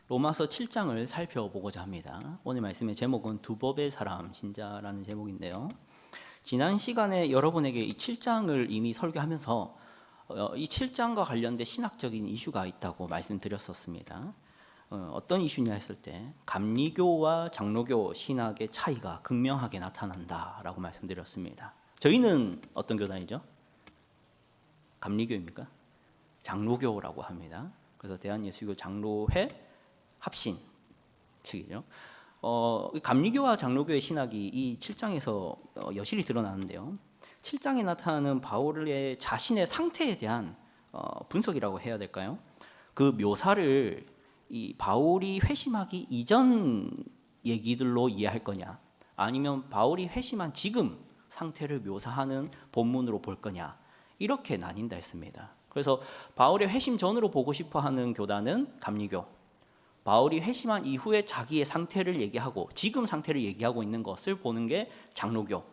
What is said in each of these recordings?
로마서 7장을 살펴보고자 합니다. 오늘 말씀의 제목은 두법의 사람 신자라는 제목인데요. 지난 시간에 여러분에게 이 7장을 이미 설교하면서 이 7장과 관련된 신학적인 이슈가 있다고 말씀드렸었습니다. 어떤 이슈냐 했을 때 감리교와 장로교 신학의 차이가 극명하게 나타난다라고 말씀드렸습니다. 저희는 어떤 교단이죠? 감리교입니까? 장로교라고 합니다. 그래서 대한예수교 장로회 합신 측이죠. 감리교와 장로교의 신학이 이 7장에서 여실히 드러나는데요. 7장에 나타나는 바울의 자신의 상태에 대한 분석이라고 해야 될까요? 그 묘사를 이 바울이 회심하기 이전 얘기들로 이해할 거냐, 아니면 바울이 회심한 지금 상태를 묘사하는 본문으로 볼 거냐, 이렇게 나뉜다 했습니다. 그래서 바울의 회심 전으로 보고 싶어하는 교단은 감리교, 바울이 회심한 이후에 자기의 상태를 얘기하고 지금 상태를 얘기하고 있는 것을 보는 게 장로교,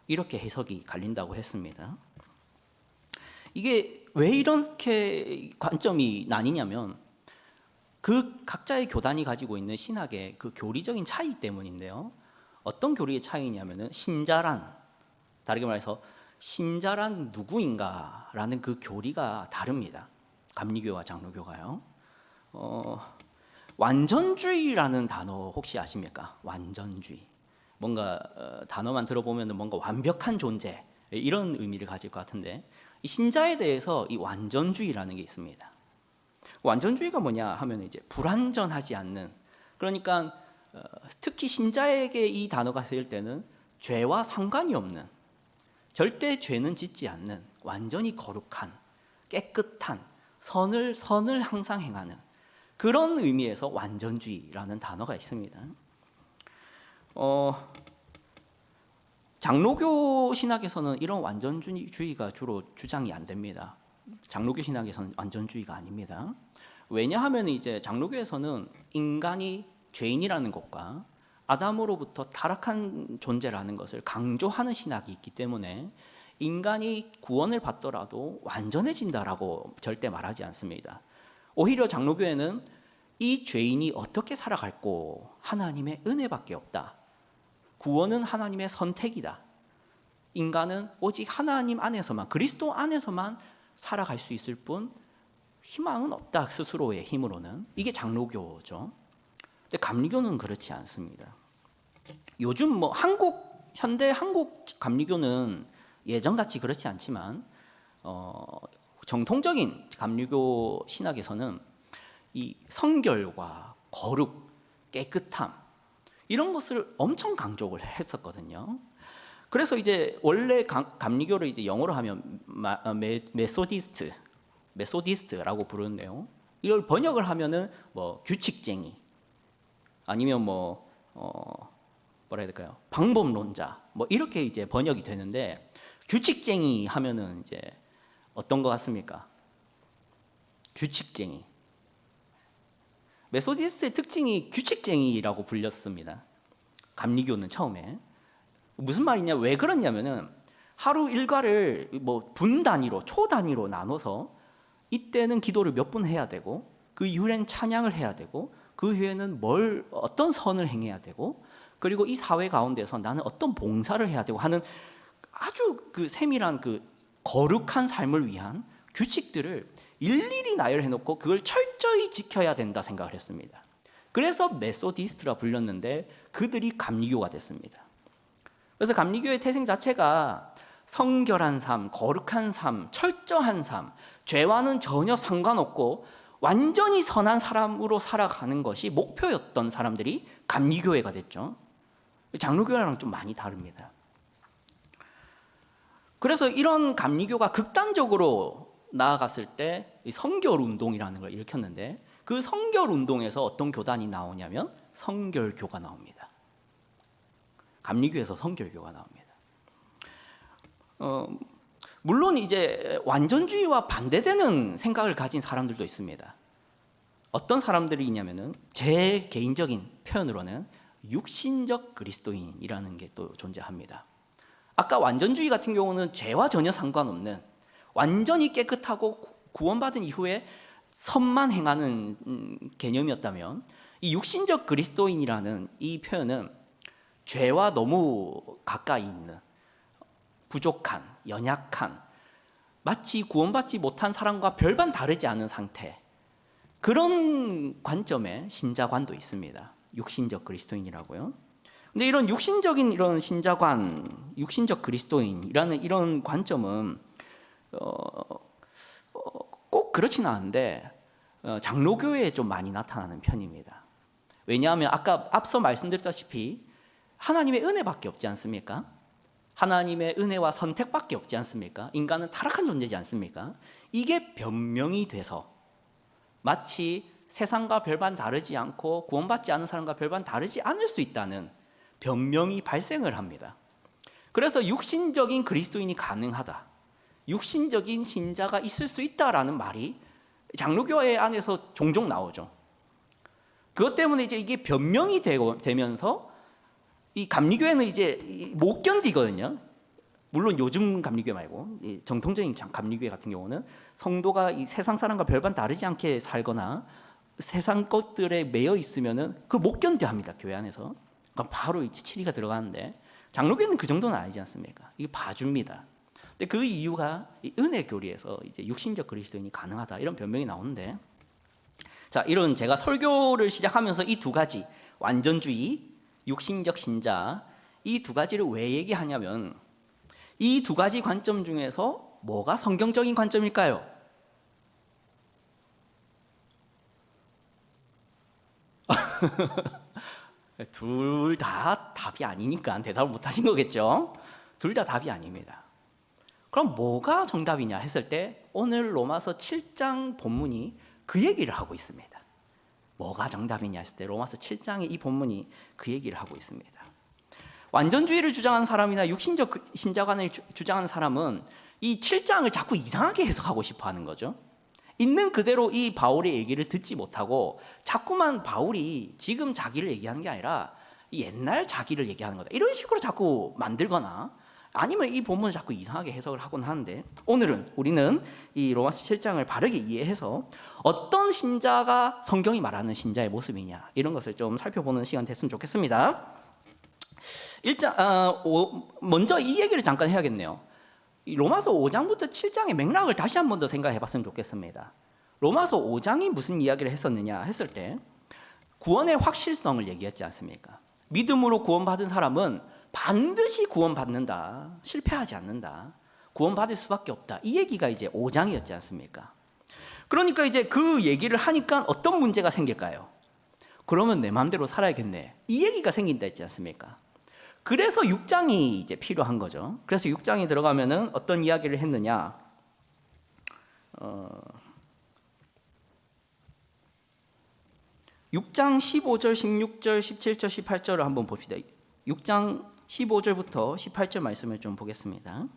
이렇게 해석이 갈린다고 했습니다. 이게 왜 이렇게 관점이 나뉘냐면 그 각자의 교단이 가지고 있는 신학의 그 교리적인 차이 때문인데요. 어떤 교리의 차이냐면은 신자란, 다르게 말해서 신자란 누구인가라는 그 교리가 다릅니다. 감리교와 장로교가요. 완전주의라는 단어 혹시 아십니까? 완전주의. 뭔가 단어만 들어보면 뭔가 완벽한 존재, 이런 의미를 가질 것 같은데, 이 신자에 대해서 이 완전주의라는 게 있습니다. 완전주의가 뭐냐 하면 이제 불완전하지 않는, 그러니까 특히 신자에게 이 단어가 쓰일 때는 죄와 상관이 없는, 절대 죄는 짓지 않는, 완전히 거룩한, 깨끗한, 선을 항상 행하는 그런 의미에서 완전주의라는 단어가 있습니다. 장로교 신학에서는 이런 완전주의가 주로 주장이 안 됩니다. 장로교 신학에서는 완전주의가 아닙니다. 왜냐하면 이제 장로교에서는 인간이 죄인이라는 것과 아담으로부터 타락한 존재라는 것을 강조하는 신학이 있기 때문에 인간이 구원을 받더라도 완전해진다라고 절대 말하지 않습니다. 오히려 장로교회는 이 죄인이 어떻게 살아갈고 하나님의 은혜밖에 없다. 구원은 하나님의 선택이다. 인간은 오직 하나님 안에서만, 그리스도 안에서만 살아갈 수 있을 뿐 희망은 없다, 스스로의 힘으로는. 이게 장로교죠. 근데 감리교는 그렇지 않습니다. 요즘 뭐 현대 한국 감리교는 예전같이 그렇지 않지만 정통적인 감리교 신학에서는 이 성결과 거룩, 깨끗함, 이런 것을 엄청 강조를 했었거든요. 그래서 이제 원래 감리교를 이제 영어로 하면 메소디스트라고 부르는데요. 이걸 번역을 하면은 뭐 규칙쟁이, 아니면 뭐라 해야 될까요? 방법론자, 뭐 이렇게 이제 번역이 되는데, 규칙쟁이 하면은 이제 어떤 것 같습니까? 규칙쟁이. 메소디스트의 특징이 규칙쟁이라고 불렸습니다. 감리교는 처음에. 무슨 말이냐, 왜 그러냐면은 하루 일과를 뭐 분 단위로, 초 단위로 나눠서 이때는 기도를 몇 분 해야 되고, 그 이후에는 찬양을 해야 되고, 그 후에는 어떤 선을 행해야 되고, 그리고 이 사회 가운데서 나는 어떤 봉사를 해야 되고 하는 아주 그 세밀한 그 거룩한 삶을 위한 규칙들을 일일이 나열해 놓고 그걸 철저히 지켜야 된다 생각을 했습니다. 그래서 메소디스트라 불렸는데 그들이 감리교가 됐습니다. 그래서 감리교의 태생 자체가 성결한 삶, 거룩한 삶, 철저한 삶, 죄와는 전혀 상관없고 완전히 선한 사람으로 살아가는 것이 목표였던 사람들이 감리교회가 됐죠. 장로교회랑 좀 많이 다릅니다. 그래서 이런 감리교가 극단적으로 나아갔을 때 성결운동이라는 걸 일으켰는데, 그 성결운동에서 어떤 교단이 나오냐면 성결교가 나옵니다. 감리교에서 성결교가 나옵니다. 물론 이제 완전주의와 반대되는 생각을 가진 사람들도 있습니다. 어떤 사람들이냐면은 제 개인적인 표현으로는 육신적 그리스도인이라는 게 또 존재합니다. 아까 완전주의 같은 경우는 죄와 전혀 상관없는, 완전히 깨끗하고 구원받은 이후에 선만 행하는 개념이었다면, 이 육신적 그리스도인이라는 이 표현은 죄와 너무 가까이 있는, 부족한, 연약한, 마치 구원받지 못한 사람과 별반 다르지 않은 상태, 그런 관점의 신자관도 있습니다. 육신적 그리스도인이라고요. 근데 이런 육신적인 이런 신자관, 육신적 그리스도인이라는 이런 관점은 꼭 그렇지는 않은데 장로교회에 좀 많이 나타나는 편입니다. 왜냐하면 아까 앞서 말씀드렸다시피 하나님의 은혜밖에 없지 않습니까? 하나님의 은혜와 선택밖에 없지 않습니까? 인간은 타락한 존재지 않습니까? 이게 변명이 돼서 마치 세상과 별반 다르지 않고 구원받지 않은 사람과 별반 다르지 않을 수 있다는 변명이 발생을 합니다. 그래서 육신적인 그리스도인이 가능하다, 육신적인 신자가 있을 수 있다라는 말이 장로교회 안에서 종종 나오죠. 그것 때문에 이제 이게 변명이 되면서 이 감리교회는 이제 못 견디거든요. 물론 요즘 감리교회 말고 정통적인 감리교회 같은 경우는 성도가 이 세상 사람과 별반 다르지 않게 살거나 세상 것들에 매여 있으면은 그걸 못 견뎌합니다. 교회 안에서. 그럼 바로 이 치리가 들어가는데 장로교회는 그 정도는 아니지 않습니까? 이게 봐줍니다. 근데 그 이유가 이 은혜 교리에서 이제 육신적 그리스도인이 가능하다 이런 변명이 나오는데, 자, 이런 제가 설교를 시작하면서 이 두 가지 완전주의, 육신적 신자, 이 두 가지를 왜 얘기하냐면 이 두 가지 관점 중에서 뭐가 성경적인 관점일까요? 둘 다 답이 아니니까 대답을 못 하신 거겠죠? 둘 다 답이 아닙니다. 그럼 뭐가 정답이냐 했을 때 오늘 로마서 7장 본문이 그 얘기를 하고 있습니다. 뭐가 정답이냐 했을 때 로마서 7장의 이 본문이 그 얘기를 하고 있습니다. 완전주의를 주장하는 사람이나 육신적 신자관을 주장하는 사람은 이 7장을 자꾸 이상하게 해석하고 싶어 하는 거죠. 있는 그대로 이 바울의 얘기를 듣지 못하고 자꾸만 바울이 지금 자기를 얘기하는 게 아니라 옛날 자기를 얘기하는 거다, 이런 식으로 자꾸 만들거나 아니면 이 본문을 자꾸 이상하게 해석을 하곤 하는데, 오늘은 우리는 이 로마서 7장을 바르게 이해해서 어떤 신자가 성경이 말하는 신자의 모습이냐 이런 것을 좀 살펴보는 시간 됐으면 좋겠습니다. 먼저 이 얘기를 잠깐 해야겠네요. 로마서 5장부터 7장의 맥락을 다시 한 번 더 생각해 봤으면 좋겠습니다. 로마서 5장이 무슨 이야기를 했었느냐 했을 때 구원의 확실성을 얘기했지 않습니까? 믿음으로 구원받은 사람은 반드시 구원받는다, 실패하지 않는다, 구원받을 수밖에 없다, 이 얘기가 이제 5장이었지 않습니까? 그러니까 이제 그 얘기를 하니까 어떤 문제가 생길까요? 그러면 내 마음대로 살아야겠네, 이 얘기가 생긴다 했지 않습니까? 그래서 6장이 이제 필요한 거죠. 그래서 6장에 들어가면은 어떤 이야기를 했느냐? 6장 15절, 16절, 17절, 18절을 한번 봅시다. 6장 15절부터 18절 말씀을 좀 보겠습니다.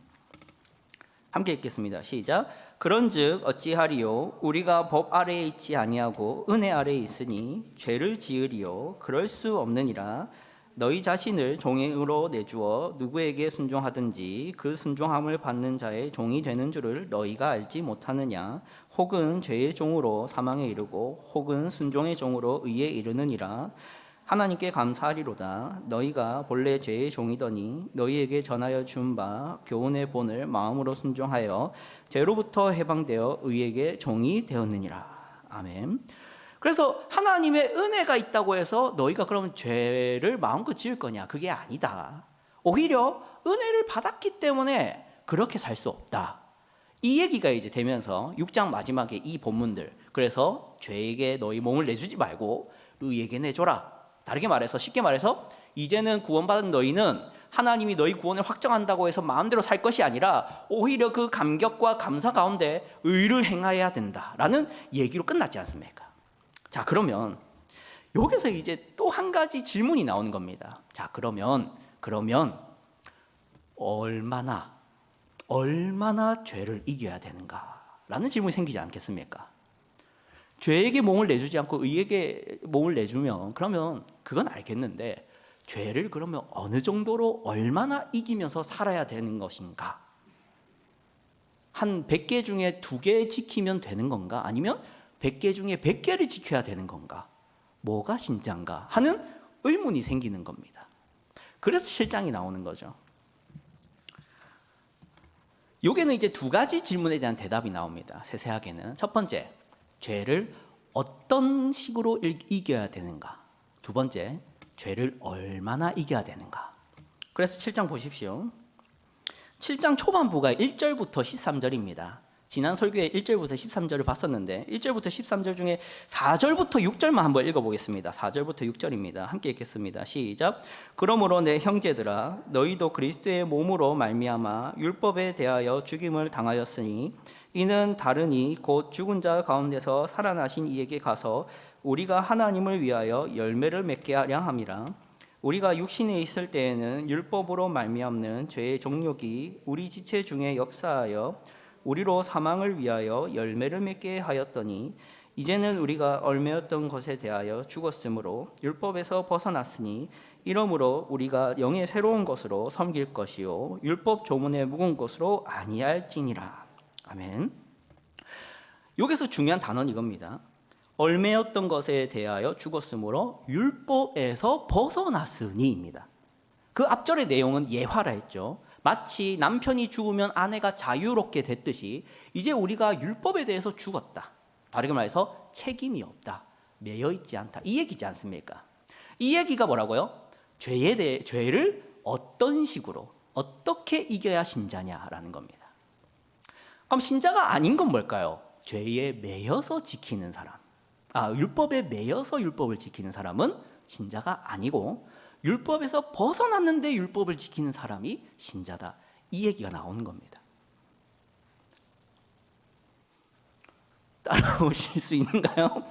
함께 읽겠습니다. 시작. 그런즉 어찌하리요? 우리가 법 아래에 있지 아니하고 은혜 아래에 있으니 죄를 지으리요? 그럴 수 없느니라. 너희 자신을 종으로 내주어 누구에게 순종하든지 그 순종함을 받는 자의 종이 되는 줄을 너희가 알지 못하느냐? 혹은 죄의 종으로 사망에 이르고 혹은 순종의 종으로 의에 이르느니라. 하나님께 감사하리로다. 너희가 본래 죄의 종이더니 너희에게 전하여 준 바 교훈의 본을 마음으로 순종하여 죄로부터 해방되어 의에게 종이 되었느니라. 아멘. 그래서 하나님의 은혜가 있다고 해서 너희가 그러면 죄를 마음껏 지을 거냐? 그게 아니다. 오히려 은혜를 받았기 때문에 그렇게 살 수 없다, 이 얘기가 이제 되면서 6장 마지막에 이 본문들, 그래서 죄에게 너희 몸을 내주지 말고 의에게 내줘라. 다르게 말해서, 쉽게 말해서 이제는 구원받은 너희는 하나님이 너희 구원을 확정한다고 해서 마음대로 살 것이 아니라 오히려 그 감격과 감사 가운데 의를 행해야 된다라는 얘기로 끝났지 않습니까? 자, 그러면 여기서 이제 또 한 가지 질문이 나오는 겁니다. 자, 그러면 얼마나 죄를 이겨야 되는가라는 질문이 생기지 않겠습니까? 죄에게 몸을 내주지 않고 의에게 몸을 내주면 그러면 그건 알겠는데, 죄를 그러면 어느 정도로 얼마나 이기면서 살아야 되는 것인가? 한 100개 중에 2개 지키면 되는 건가? 아니면 100개 중에 100개를 지켜야 되는 건가? 뭐가 신자인가 하는 의문이 생기는 겁니다. 그래서 7장이 나오는 거죠. 여기는 이제 두 가지 질문에 대한 대답이 나옵니다. 세세하게는. 첫 번째, 죄를 어떤 식으로 이겨야 되는가? 두 번째, 죄를 얼마나 이겨야 되는가? 그래서 7장 보십시오. 7장 초반부가 1절부터 13절입니다. 지난 설교에 1절부터 13절을 봤었는데 1절부터 13절 중에 4절부터 6절만 한번 읽어보겠습니다. 4절부터 6절입니다. 함께 읽겠습니다. 시작. 그러므로 내 형제들아 너희도 그리스도의 몸으로 말미암아 율법에 대하여 죽임을 당하였으니 이는 다르니 곧 죽은 자 가운데서 살아나신 이에게 가서 우리가 하나님을 위하여 열매를 맺게 하려 함이라. 우리가 육신에 있을 때에는 율법으로 말미암는 죄의 정욕이 우리 지체 중에 역사하여 우리로 사망을 위하여 열매를 맺게 하였더니 이제는 우리가 얼매였던 것에 대하여 죽었으므로 율법에서 벗어났으니 이러므로 우리가 영의 새로운 것으로 섬길 것이요 율법 조문에 묵은 것으로 아니할지니라. 아멘. 여기서 중요한 단어는 이겁니다. 얼매였던 것에 대하여 죽었으므로 율법에서 벗어났으니입니다. 그 앞절의 내용은 예화라 했죠. 마치 남편이 죽으면 아내가 자유롭게 됐듯이 이제 우리가 율법에 대해서 죽었다. 다르게 말해서 책임이 없다. 매여 있지 않다. 이 얘기지 않습니까? 이 얘기가 뭐라고요? 죄를 어떤 식으로 어떻게 이겨야 신자냐라는 겁니다. 그럼 신자가 아닌 건 뭘까요? 죄에 매여서 지키는 사람. 율법에 매여서 율법을 지키는 사람은 신자가 아니고 율법에서 벗어났는데 율법을 지키는 사람이 신자다. 이 얘기가 나오는 겁니다. 따라오실 수 있는가요?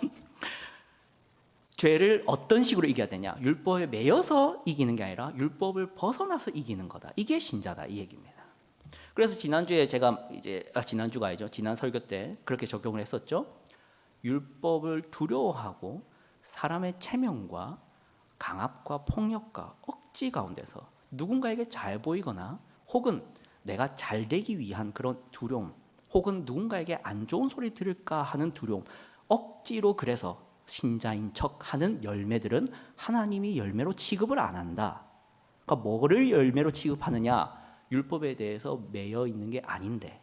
죄를 어떤 식으로 이겨야 되냐? 율법에 매여서 이기는 게 아니라 율법을 벗어나서 이기는 거다. 이게 신자다. 이 얘기입니다. 그래서 지난주에 제가 지난주가 아니죠. 지난 설교 때 그렇게 적용을 했었죠. 율법을 두려워하고 사람의 체면과 강압과 폭력과 억지 가운데서 누군가에게 잘 보이거나 혹은 내가 잘 되기 위한 그런 두려움 혹은 누군가에게 안 좋은 소리 들을까 하는 두려움 억지로 그래서 신자인 척하는 열매들은 하나님이 열매로 취급을 안 한다. 그러니까 뭐를 열매로 취급하느냐? 율법에 대해서 매여 있는 게 아닌데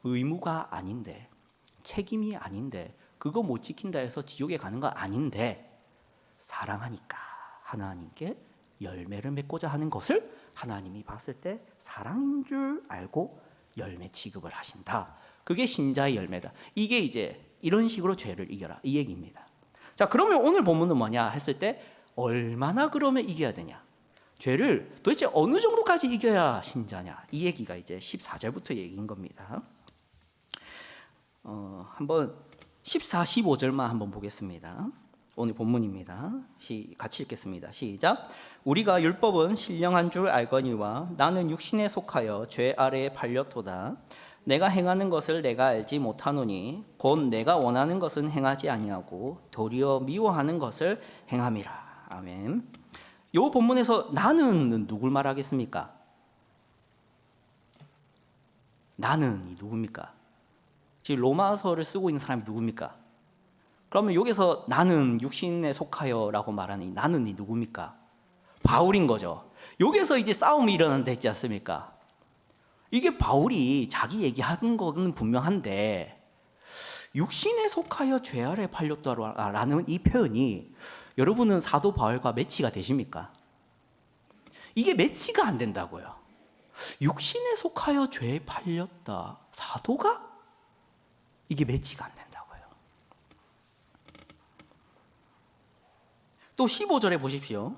의무가 아닌데 책임이 아닌데 그거 못 지킨다 해서 지옥에 가는 거 아닌데 사랑하니까 하나님께 열매를 맺고자 하는 것을 하나님이 봤을 때 사랑인 줄 알고 열매 취급을 하신다. 그게 신자의 열매다. 이게 이제 이런 식으로 죄를 이겨라 이 얘기입니다. 자, 그러면 오늘 본문은 뭐냐 했을 때 얼마나 그러면 이겨야 되냐? 죄를 도대체 어느 정도까지 이겨야 신자냐? 이 얘기가 이제 14절부터 얘기인 겁니다. 한번 14, 15절만 한번 보겠습니다. 오늘 본문입니다. 같이 읽겠습니다. 시작. 우리가 율법은 신령한 줄 알거니와 나는 육신에 속하여 죄 아래에 팔렸도다. 내가 행하는 것을 내가 알지 못하노니 곧 내가 원하는 것은 행하지 아니하고 도리어 미워하는 것을 행함이라. 아멘. 이 본문에서 나는 누굴 말하겠습니까? 나는 누굽니까? 지금 로마서를 쓰고 있는 사람이 누굽니까? 그러면 여기서 나는 육신에 속하여라고 말하는 나는 누굽니까? 바울인 거죠. 여기서 이제 싸움이 일어난다 했지 않습니까? 이게 바울이 자기 얘기하는 거는 분명한데 육신에 속하여 죄 아래 팔렸다라는 이 표현이 여러분은 사도 바울과 매치가 되십니까? 이게 매치가 안 된다고요. 육신에 속하여 죄에 팔렸다. 사도가? 이게 매치가 안 된다고요. 또 15절에 보십시오.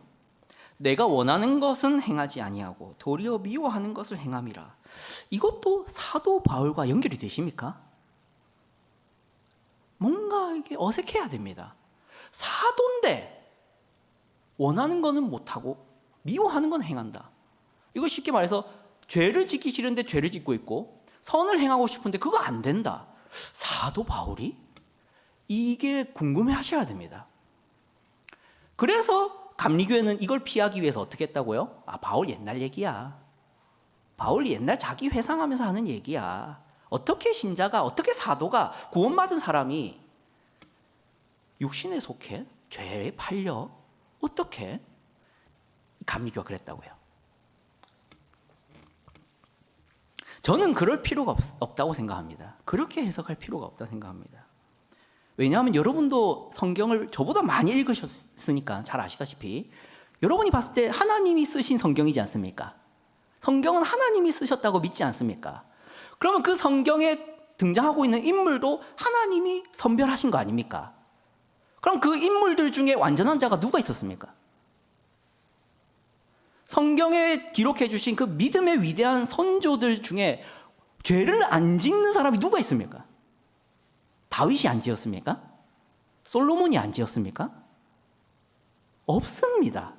내가 원하는 것은 행하지 아니하고 도리어 미워하는 것을 행함이라. 이것도 사도 바울과 연결이 되십니까? 뭔가 이게 어색해야 됩니다. 사도인데 원하는 거는 못하고 미워하는 건 행한다. 이거 쉽게 말해서 죄를 짓기 싫은데 죄를 짓고 있고 선을 행하고 싶은데 그거 안 된다. 사도 바울이? 이게 궁금해 하셔야 됩니다. 그래서 감리교회는 이걸 피하기 위해서 어떻게 했다고요? 바울 옛날 얘기야. 바울 옛날 자기 회상하면서 하는 얘기야. 어떻게 신자가, 어떻게 사도가 구원받은 사람이 육신에 속해? 죄에 팔려? 어떻게? 감리교가 그랬다고요. 저는 그럴 필요가 없다고 생각합니다. 그렇게 해석할 필요가 없다고 생각합니다. 왜냐하면 여러분도 성경을 저보다 많이 읽으셨으니까 잘 아시다시피 여러분이 봤을 때 하나님이 쓰신 성경이지 않습니까? 성경은 하나님이 쓰셨다고 믿지 않습니까? 그러면 그 성경에 등장하고 있는 인물도 하나님이 선별하신 거 아닙니까? 그럼 그 인물들 중에 완전한 자가 누가 있었습니까? 성경에 기록해 주신 그 믿음의 위대한 선조들 중에 죄를 안 짓는 사람이 누가 있습니까? 다윗이 안 지었습니까? 솔로몬이 안 지었습니까? 없습니다.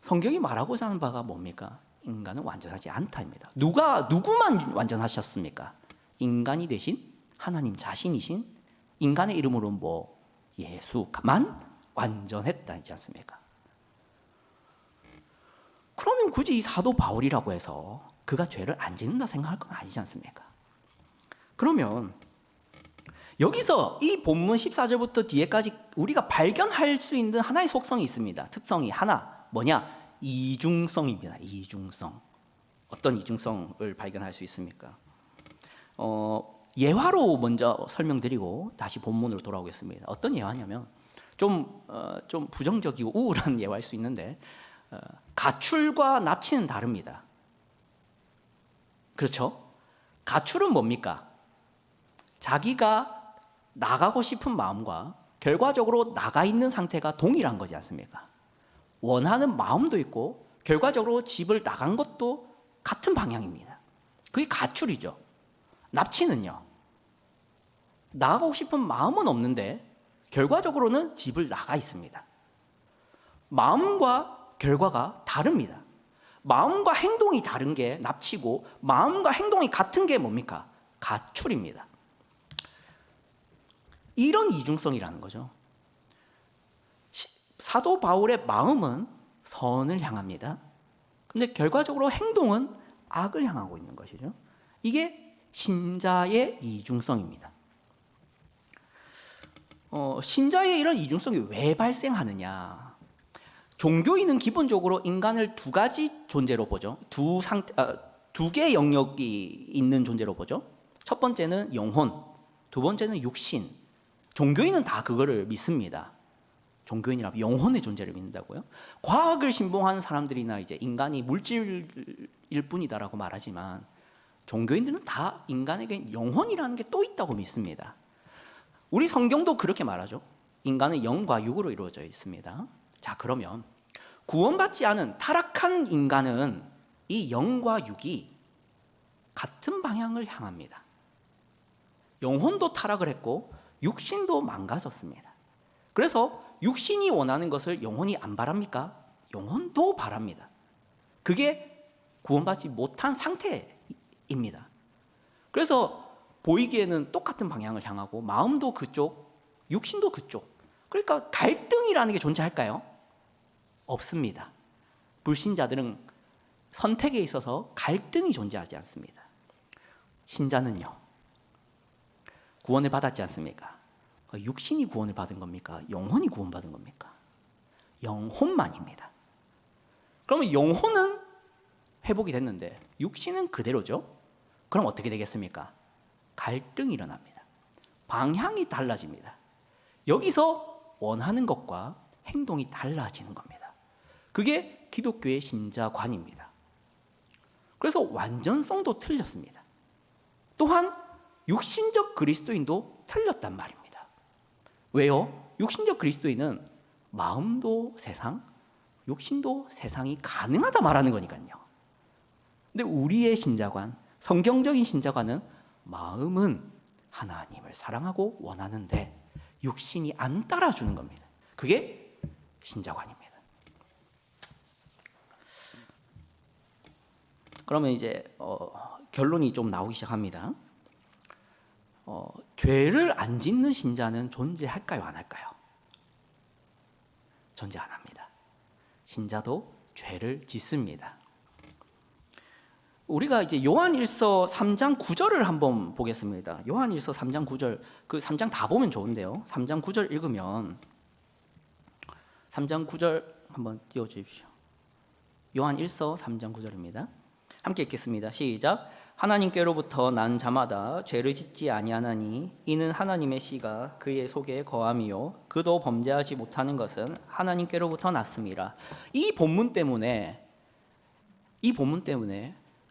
성경이 말하고자 하는 바가 뭡니까? 인간은 완전하지 않다입니다. 누구만 완전하셨습니까? 인간이 되신 하나님 자신이신 인간의 이름으로 예수만 완전했다 있지 않습니까? 그러면 굳이 이 사도 바울이라고 해서 그가 죄를 안 짓는다 생각할 건 아니지 않습니까? 그러면 여기서 이 본문 14절부터 뒤에까지 우리가 발견할 수 있는 하나의 속성이 있습니다. 특성이 하나 뭐냐? 이중성입니다. 이중성. 어떤 이중성을 발견할 수 있습니까? 예화로 먼저 설명드리고 다시 본문으로 돌아오겠습니다. 어떤 예화냐면 좀 부정적이고 우울한 예화일 수 있는데 가출과 납치는 다릅니다. 그렇죠? 가출은 뭡니까? 자기가 나가고 싶은 마음과 결과적으로 나가 있는 상태가 동일한 거지 않습니까? 원하는 마음도 있고 결과적으로 집을 나간 것도 같은 방향입니다. 그게 가출이죠. 납치는요, 나가고 싶은 마음은 없는데 결과적으로는 집을 나가 있습니다. 마음과 결과가 다릅니다. 마음과 행동이 다른 게 납치고 마음과 행동이 같은 게 뭡니까? 가출입니다. 이런 이중성이라는 거죠. 사도 바울의 마음은 선을 향합니다. 근데 결과적으로 행동은 악을 향하고 있는 것이죠. 이게 신자의 이중성입니다. 신자의 이런 이중성이 왜 발생하느냐? 종교인은 기본적으로 인간을 두 가지 존재로 보죠. 두 개의 영역이 있는 존재로 보죠. 첫 번째는 영혼, 두 번째는 육신. 종교인은 다 그거를 믿습니다. 종교인이라면 영혼의 존재를 믿는다고요. 과학을 신봉하는 사람들이나 이제 인간이 물질일 뿐이다라고 말하지만 종교인들은 다 인간에게 영혼이라는 게 또 있다고 믿습니다. 우리 성경도 그렇게 말하죠. 인간은 영과 육으로 이루어져 있습니다. 자, 그러면 구원받지 않은 타락한 인간은 이 영과 육이 같은 방향을 향합니다. 영혼도 타락을 했고 육신도 망가졌습니다. 그래서 육신이 원하는 것을 영혼이 안 바랍니까? 영혼도 바랍니다. 그게 구원받지 못한 상태입니다. 그래서 보이기에는 똑같은 방향을 향하고 마음도 그쪽, 육신도 그쪽. 그러니까 갈등이라는 게 존재할까요? 없습니다. 불신자들은 선택에 있어서 갈등이 존재하지 않습니다. 신자는요, 구원을 받았지 않습니까? 육신이 구원을 받은 겁니까? 영혼이 구원받은 겁니까? 영혼만입니다. 그러면 영혼은 회복이 됐는데 육신은 그대로죠? 그럼 어떻게 되겠습니까? 갈등이 일어납니다. 방향이 달라집니다. 여기서 원하는 것과 행동이 달라지는 겁니다. 그게 기독교의 신자관입니다. 그래서 완전성도 틀렸습니다. 또한 육신적 그리스도인도 틀렸단 말입니다. 왜요? 육신적 그리스도인은 마음도 세상, 육신도 세상이 가능하다 말하는 거니까요. 근데 우리의 신자관, 성경적인 신자관은 마음은 하나님을 사랑하고 원하는데 육신이 안 따라주는 겁니다. 그게 신자관입니다. 그러면 이제 결론이 좀 나오기 시작합니다. 죄를 안 짓는 신자는 존재할까요, 안 할까요? 존재 안 합니다. 신자도 죄를 짓습니다. 우리가 이제 요한일서 3장 9절을 한번 보겠습니다. 요한일서 3장 9절, 그 3장 다 보면 좋은데요. 3장 9절 읽으면 3장 9절 한번 띄워 주십시오. 요한 1서 3장 9절입니다. 함께 읽겠습니다. 시작. 하나님께로부터 난 자마다 죄를 짓지 아니하나니 이는 하나님의 씨가 그의 속에 거함이요 그도 범죄하지 못하는 것은 하나님께로부터 났음이라. 이 본문 때문에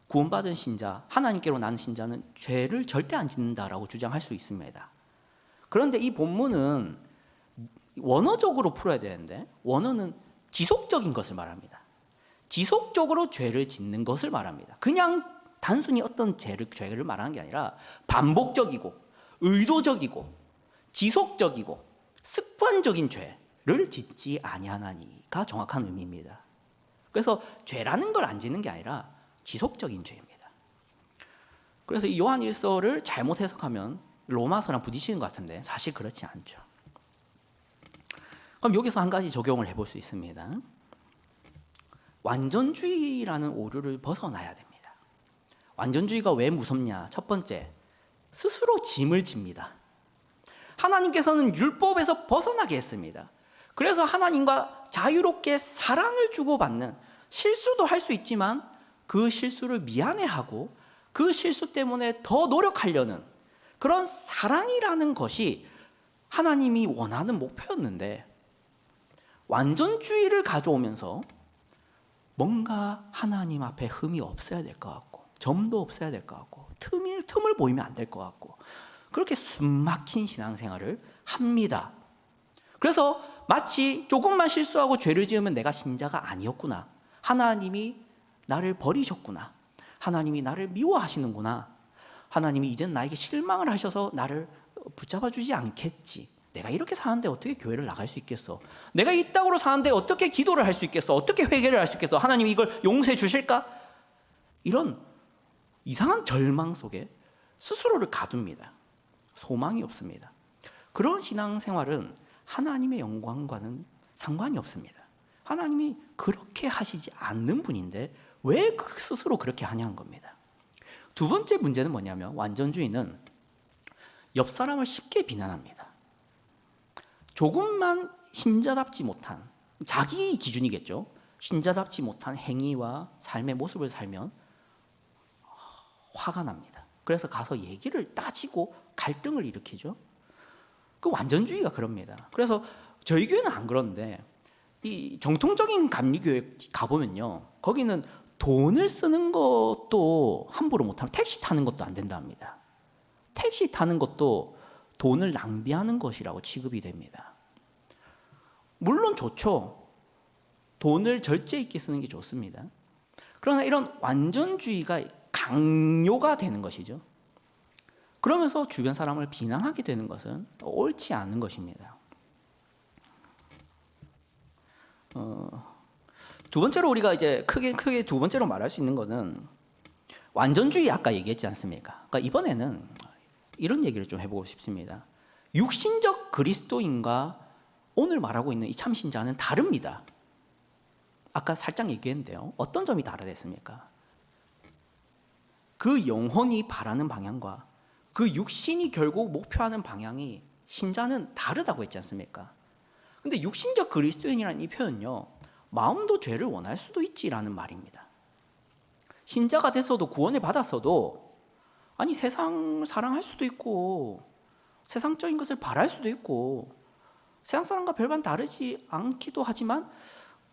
구원받은 신자, 하나님께로 난 신자는 죄를 절대 안 짓는다라고 주장할 수 있습니다. 그런데 이 본문은 원어적으로 풀어야 되는데 원어는 지속적인 것을 말합니다. 지속적으로 죄를 짓는 것을 말합니다. 그냥 단순히 어떤 죄를 말하는 게 아니라 반복적이고 의도적이고 지속적이고 습관적인 죄를 짓지 아니하나니가 정확한 의미입니다. 그래서 죄라는 걸 안 짓는 게 아니라 지속적인 죄입니다. 그래서 이 요한 1서를 잘못 해석하면 로마서랑 부딪히는 것 같은데 사실 그렇지 않죠. 그럼 여기서 한 가지 적용을 해볼 수 있습니다. 완전주의라는 오류를 벗어나야 됩니다. 완전주의가 왜 무섭냐? 첫 번째, 스스로 짐을 집니다. 하나님께서는 율법에서 벗어나게 했습니다. 그래서 하나님과 자유롭게 사랑을 주고받는, 실수도 할 수 있지만 그 실수를 미안해하고 그 실수 때문에 더 노력하려는 그런 사랑이라는 것이 하나님이 원하는 목표였는데, 완전주의를 가져오면서 뭔가 하나님 앞에 흠이 없어야 될 것 같고 점도 없어야 될 것 같고 틈을 보이면 안 될 것 같고 그렇게 숨막힌 신앙생활을 합니다. 그래서 마치 조금만 실수하고 죄를 지으면 내가 신자가 아니었구나, 하나님이 나를 버리셨구나, 하나님이 나를 미워하시는구나, 하나님이 이젠 나에게 실망을 하셔서 나를 붙잡아 주지 않겠지, 내가 이렇게 사는데 어떻게 교회를 나갈 수 있겠어, 내가 이 땅으로 사는데 어떻게 기도를 할 수 있겠어, 어떻게 회개를 할 수 있겠어, 하나님이 이걸 용서해 주실까, 이런 이상한 절망 속에 스스로를 가둡니다. 소망이 없습니다. 그런 신앙생활은 하나님의 영광과는 상관이 없습니다. 하나님이 그렇게 하시지 않는 분인데 왜 스스로 그렇게 하냐는 겁니다. 두 번째 문제는 뭐냐면, 완전주의는 옆 사람을 쉽게 비난합니다. 조금만 신자답지 못한, 자기 기준이겠죠, 신자답지 못한 행위와 삶의 모습을 살면 화가 납니다. 그래서 가서 얘기를 따지고 갈등을 일으키죠. 그 완전주의가 그럽니다. 그래서 저희 교회는 안 그런데 이 정통적인 감리교회 가보면요, 거기는 돈을 쓰는 것도 함부로 못하면 택시 타는 것도 안 된다 합니다. 택시 타는 것도 돈을 낭비하는 것이라고 취급이 됩니다. 물론 좋죠. 돈을 절제 있게 쓰는 게 좋습니다. 그러나 이런 완전주의가 강요가 되는 것이죠. 그러면서 주변 사람을 비난하게 되는 것은 옳지 않은 것입니다. 두 번째로 우리가 이제 크게 두 번째로 말할 수 있는 것은 완전주의, 아까 얘기했지 않습니까? 그러니까 이번에는 이런 얘기를 좀 해보고 싶습니다. 육신적 그리스도인과 오늘 말하고 있는 이 참신자는 다릅니다. 아까 살짝 얘기했는데요, 어떤 점이 다르겠습니까? 그 영혼이 바라는 방향과 그 육신이 결국 목표하는 방향이 신자는 다르다고 했지 않습니까? 근데 육신적 그리스도인이라는 이 표현요, 마음도 죄를 원할 수도 있지라는 말입니다. 신자가 됐어도 구원을 받았어도 아니 세상 사랑할 수도 있고 세상적인 것을 바랄 수도 있고 세상 사람과 별반 다르지 않기도 하지만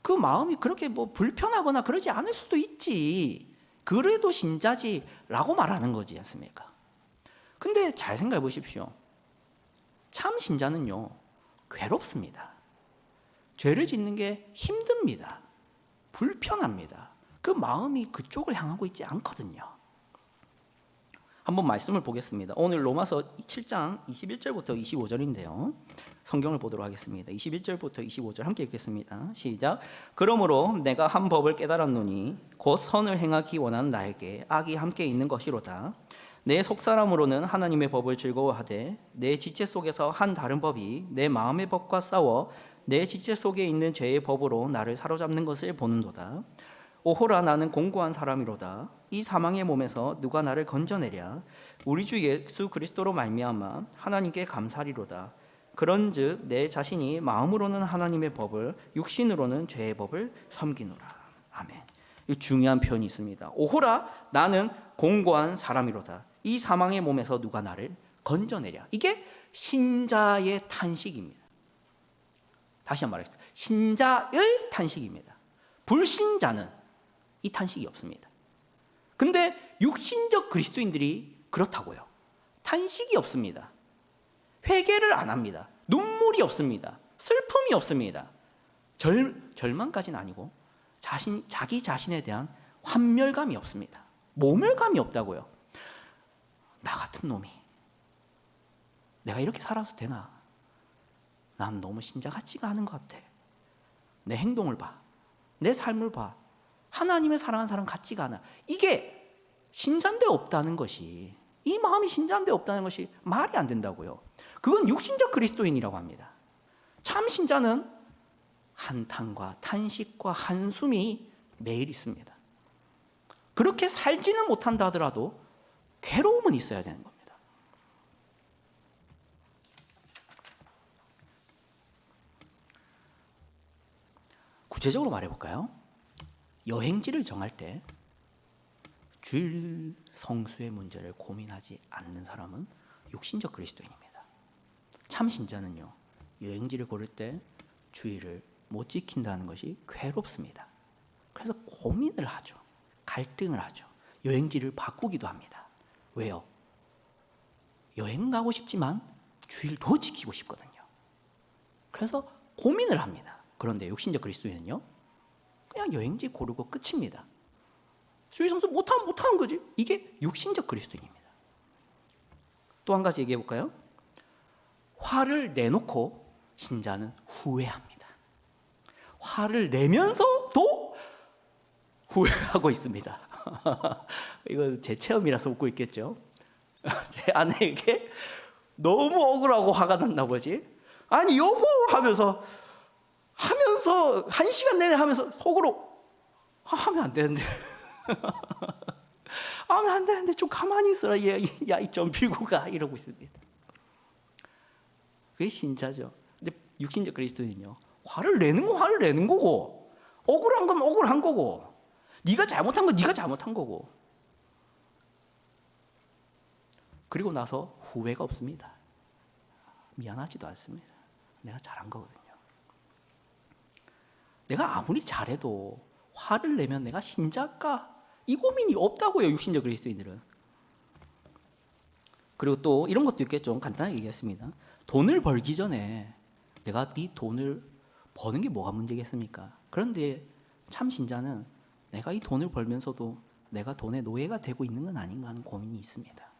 그 마음이 그렇게 뭐 불편하거나 그러지 않을 수도 있지, 그래도 신자지 라고 말하는 거지 않습니까? 근데 잘 생각해 보십시오. 참 신자는요, 괴롭습니다. 죄를 짓는 게 힘듭니다. 불편합니다. 그 마음이 그쪽을 향하고 있지 않거든요. 한번 말씀을 보겠습니다. 오늘 로마서 7장 21절부터 25절인데요. 성경을 보도록 하겠습니다. 21절부터 25절 함께 읽겠습니다. 시작. 그러므로 내가 한 법을 깨달았노니 곧 선을 행하기 원하는 나에게 악이 함께 있는 것이로다. 내 속사람으로는 하나님의 법을 즐거워하되 내 지체 속에서 한 다른 법이 내 마음의 법과 싸워 내 지체 속에 있는 죄의 법으로 나를 사로잡는 것을 보는도다. 오호라, 나는 공고한 사람이로다. 이 사망의 몸에서 누가 나를 건져내랴. 우리 주 예수 그리스도로 말미암아 하나님께 감사리로다. 그런즉 내 자신이 마음으로는 하나님의 법을 육신으로는 죄의 법을 섬기노라. 아멘. 이 중요한 표현이 있습니다. 오호라 나는 공고한 사람이로다. 이 사망의 몸에서 누가 나를 건져내랴. 이게 신자의 탄식입니다. 다시 한번 말하겠습니다. 신자의 탄식입니다. 불신자는 이 탄식이 없습니다. 근데 육신적 그리스도인들이 그렇다고요. 탄식이 없습니다. 회개를 안 합니다. 눈물이 없습니다. 슬픔이 없습니다. 절망까지는 아니고 자기 자신에 대한 환멸감이 없습니다. 모멸감이 없다고요. 나 같은 놈이 내가 이렇게 살아서 되나? 난 너무 신자 같지가 않은 것 같아. 내 행동을 봐. 내 삶을 봐. 하나님을 사랑하는 사람 같지가 않아. 이게 신자인데 없다는 것이, 이 마음이 신자인데 없다는 것이 말이 안 된다고요. 그건 육신적 그리스도인이라고 합니다. 참 신자는 한탄과 탄식과 한숨이 매일 있습니다. 그렇게 살지는 못한다 하더라도 괴로움은 있어야 되는 겁니다. 구체적으로 말해볼까요? 여행지를 정할 때 주일 성수의 문제를 고민하지 않는 사람은 육신적 그리스도인입니다. 참 신자는요, 여행지를 고를 때 주일을 못 지킨다는 것이 괴롭습니다. 그래서 고민을 하죠. 갈등을 하죠. 여행지를 바꾸기도 합니다. 왜요? 여행 가고 싶지만 주일도 지키고 싶거든요. 그래서 고민을 합니다. 그런데 육신적 그리스도인은요, 그냥 여행지 고르고 끝입니다. 주일 성수 못하면 못하는 거지. 이게 육신적 그리스도인입니다. 또 한 가지 얘기해 볼까요? 화를 내놓고 신자는 후회합니다. 화를 내면서도 후회하고 있습니다. 이거 제 체험이라서 웃고 있겠죠. 제 아내에게 너무 억울하고 화가 났나 보지. 아니 여보 하면서 1시간 내내 하면서 속으로 하면 안 되는데 하면 안 되는데 좀 가만히 있어라. 야, 이 좀 빌고 가. 이러고 있습니다. 그게 신자죠. 근데 육신적 그리스도인은요, 화를 내는 건 화를 내는 거고, 억울한 건 억울한 거고, 네가 잘못한 건 네가 잘못한 거고, 그리고 나서 후회가 없습니다. 미안하지도 않습니다. 내가 잘한 거거든요. 내가 아무리 잘해도 화를 내면 내가 신자일까? 이 고민이 없다고요, 육신적 그리스도인들은. 그리고 또 이런 것도 있겠죠. 간단하게 얘기했습니다. 돈을 벌기 전에 내가 이 돈을 버는 게 뭐가 문제겠습니까? 그런데 참 신자는 내가 이 돈을 벌면서도 내가 돈의 노예가 되고 있는 건 아닌가 하는 고민이 있습니다.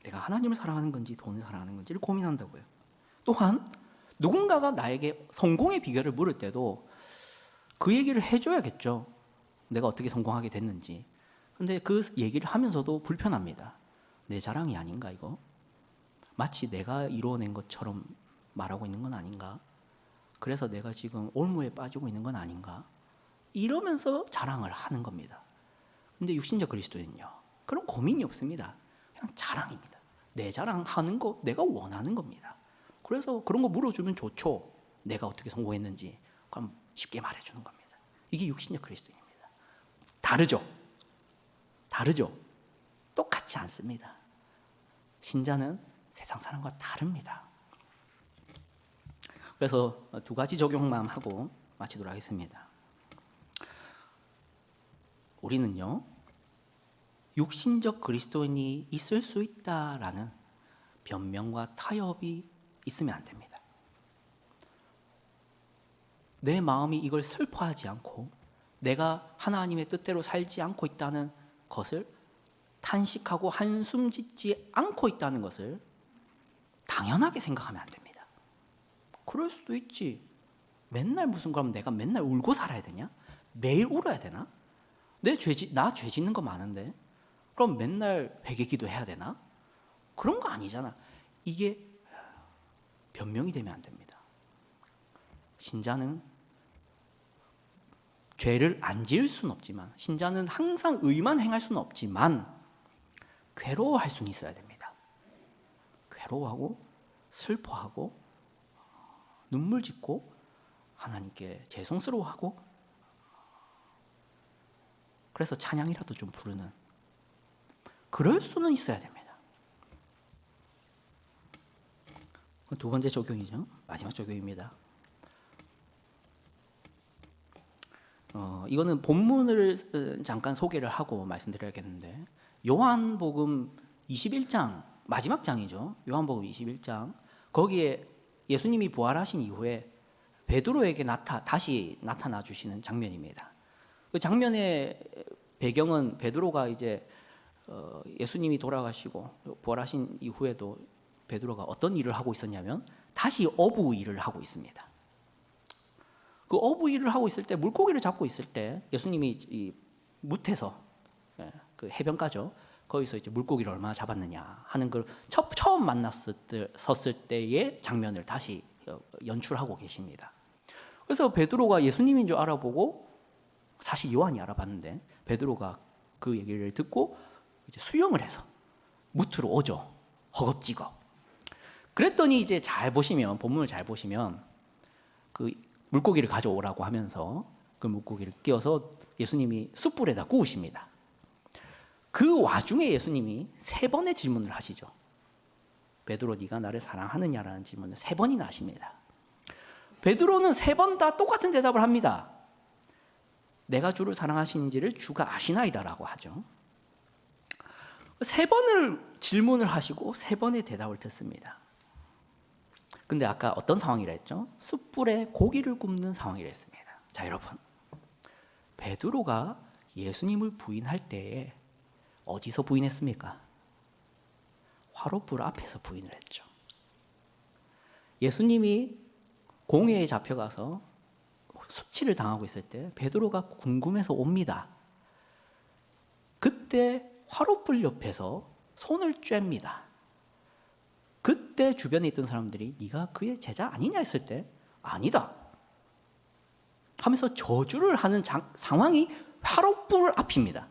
내가 하나님을 사랑하는 건지 돈을 사랑하는 건지를 고민한다고요. 또한 누군가가 나에게 성공의 비결을 물을 때도 그 얘기를 해줘야겠죠. 내가 어떻게 성공하게 됐는지. 근데 그 얘기를 하면서도 불편합니다. 내 자랑이 아닌가 이거? 마치 내가 이루어낸 것처럼 말하고 있는 건 아닌가? 그래서 내가 지금 올무에 빠지고 있는 건 아닌가? 이러면서 자랑을 하는 겁니다. 근데 육신적 그리스도인은요, 그런 고민이 없습니다. 그냥 자랑입니다. 내 자랑하는 거 내가 원하는 겁니다. 그래서 그런 거 물어주면 좋죠. 내가 어떻게 성공했는지. 그럼 쉽게 말해주는 겁니다. 이게 육신적 그리스도인입니다. 다르죠? 똑같지 않습니다. 신자는 세상 사람과 다릅니다. 그래서 두 가지 적용만 하고 마치도록 하겠습니다. 우리는요, 육신적 그리스도인이 있을 수 있다라는 변명과 타협이 있으면 안 됩니다. 내 마음이 이걸 슬퍼하지 않고 내가 하나님의 뜻대로 살지 않고 있다는 것을 탄식하고 한숨 짓지 않고 있다는 것을 당연하게 생각하면 안 됩니다. 그럴 수도 있지. 맨날 그럼 내가 맨날 울고 살아야 되냐? 매일 울어야 되나? 나 죄 짓는 거 많은데 그럼 맨날 회개기도 해야 되나? 그런 거 아니잖아. 이게 변명이 되면 안 됩니다. 신자는 죄를 안 지을 수는 없지만, 신자는 항상 의만 행할 수는 없지만 괴로워할 수는 있어야 됩니다. 괴로워하고 슬퍼하고 눈물 짓고 하나님께 죄송스러워하고 그래서 찬양이라도 좀 부르는 그럴 수는 있어야 됩니다. 두 번째 적용이죠. 마지막 적용입니다. 이거는 본문을 잠깐 소개를 하고 말씀드려야겠는데 요한복음 21장 마지막 장이죠. 요한복음 21장 거기에 예수님이 부활하신 이후에 베드로에게 다시 나타나 주시는 장면입니다. 그 장면의 배경은 베드로가 이제 예수님이 돌아가시고 부활하신 이후에도 베드로가 어떤 일을 하고 있었냐면 다시 어부 일을 하고 있습니다. 그 어부 일을 하고 있을 때 물고기를 잡고 있을 때 예수님이 이 무태서 그 해변가죠. 거기서 이제 물고기를 얼마나 잡았느냐 하는 걸 처음 섰을 때의 장면을 다시 연출하고 계십니다. 그래서 베드로가 예수님인 줄 알아보고 사실 요한이 알아봤는데 베드로가 그 얘기를 듣고 이제 수영을 해서 무트로 오죠. 허겁지겁. 그랬더니 이제 잘 보시면 본문을 잘 보시면 그 물고기를 가져오라고 하면서 그 물고기를 끼워서 예수님이 숯불에다 구우십니다. 그 와중에 예수님이 3번의 질문을 하시죠. 베드로 네가 나를 사랑하느냐라는 질문을 3번이나 하십니다. 베드로는 3번 다 똑같은 대답을 합니다. 내가 주를 사랑하시는지를 주가 아시나이다라고 하죠. 3번을 질문을 하시고 3번의 대답을 듣습니다. 근데 아까 어떤 상황이라 했죠? 숯불에 고기를 굽는 상황이라 했습니다. 자, 여러분. 베드로가 예수님을 부인할 때에 어디서 부인했습니까? 화롯불 앞에서 부인을 했죠. 예수님이 공회에 잡혀가서 수치를 당하고 있을 때 베드로가 궁금해서 옵니다. 그때 화롯불 옆에서 손을 쬐입니다. 그때 주변에 있던 사람들이 네가 그의 제자 아니냐 했을 때 아니다 하면서 저주를 하는 상황이 화롯불 앞입니다.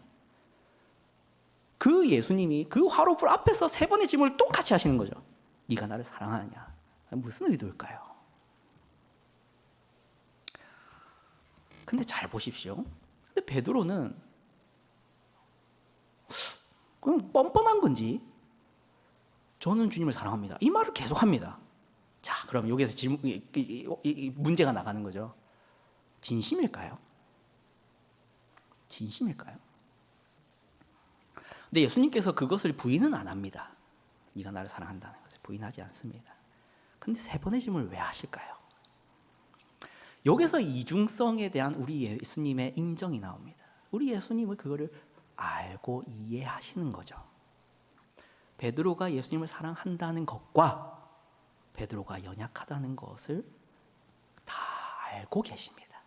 그 예수님이 그 화롯불 앞에서 3번의 질문을 똑같이 하시는 거죠. 네가 나를 사랑하느냐. 무슨 의도일까요? 근데 잘 보십시오. 근데 베드로는 그냥 뻔뻔한 건지 저는 주님을 사랑합니다. 이 말을 계속합니다. 자, 그럼 여기에서 문제가 나가는 거죠. 진심일까요? 진심일까요? 근데 예수님께서 그것을 부인은 안 합니다. 네가 나를 사랑한다는 것을 부인하지 않습니다. 근데 3번의 질문을 왜 하실까요? 여기서 이중성에 대한 우리 예수님의 인정이 나옵니다. 우리 예수님은 그거를 알고 이해하시는 거죠. 베드로가 예수님을 사랑한다는 것과 베드로가 연약하다는 것을 다 알고 계십니다.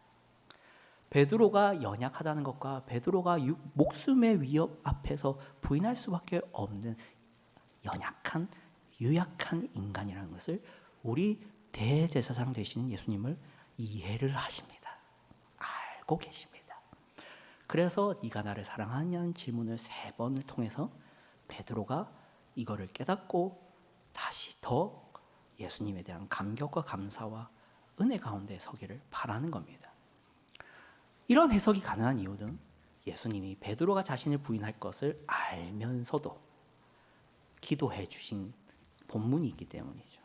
베드로가 연약하다는 것과 베드로가 목숨의 위협 앞에서 부인할 수밖에 없는 연약한 유약한 인간이라는 것을 우리 대제사장 되시는 예수님을 이해를 하십니다. 알고 계십니다. 그래서 네가 나를 사랑하냐는 질문을 3번을 통해서 베드로가 이거를 깨닫고 다시 더 예수님에 대한 감격과 감사와 은혜 가운데 서기를 바라는 겁니다. 이런 해석이 가능한 이유는 예수님이 베드로가 자신을 부인할 것을 알면서도 기도해 주신 본문이 있기 때문이죠.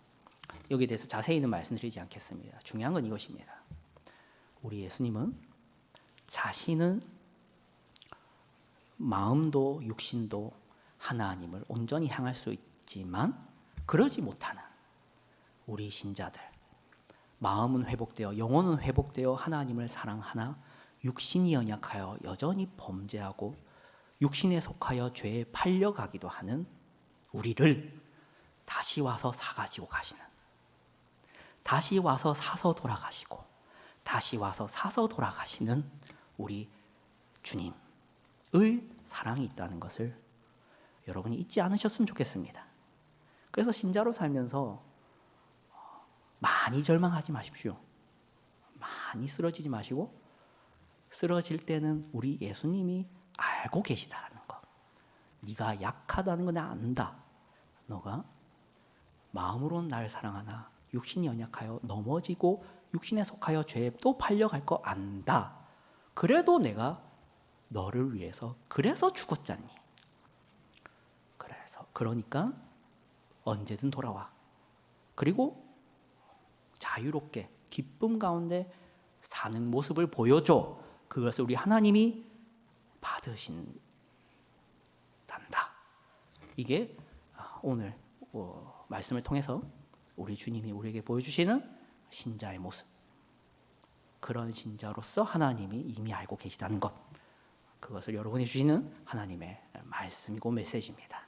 여기에 대해서 자세히는 말씀드리지 않겠습니다. 중요한 건 이것입니다. 우리 예수님은 자신은 마음도 육신도 하나님을 온전히 향할 수 있지만 그러지 못하는 우리 신자들, 마음은 회복되어 영혼은 회복되어 하나님을 사랑하나 육신이 연약하여 여전히 범죄하고 육신에 속하여 죄에 팔려가기도 하는 우리를 다시 와서 사가지고 가시는, 다시 와서 사서 돌아가시고 다시 와서 사서 돌아가시는 우리 주님의 사랑이 있다는 것을 여러분이 잊지 않으셨으면 좋겠습니다. 그래서 신자로 살면서 많이 절망하지 마십시오. 많이 쓰러지지 마시고 쓰러질 때는 우리 예수님이 알고 계시다는 것. 네가 약하다는 건 안다. 너가 마음으로는 나를 사랑하나 육신이 연약하여 넘어지고 육신에 속하여 죄에 또 팔려갈 거 안다. 그래도 내가 너를 위해서 그래서 죽었잖니. 그러니까 언제든 돌아와. 그리고 자유롭게 기쁨 가운데 사는 모습을 보여줘. 그것을 우리 하나님이 받으신단다. 이게 오늘 말씀을 통해서 우리 주님이 우리에게 보여주시는 신자의 모습. 그런 신자로서 하나님이 이미 알고 계시다는 것. 그것을 여러분이 주시는 하나님의 말씀이고 메시지입니다.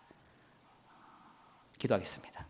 기도하겠습니다.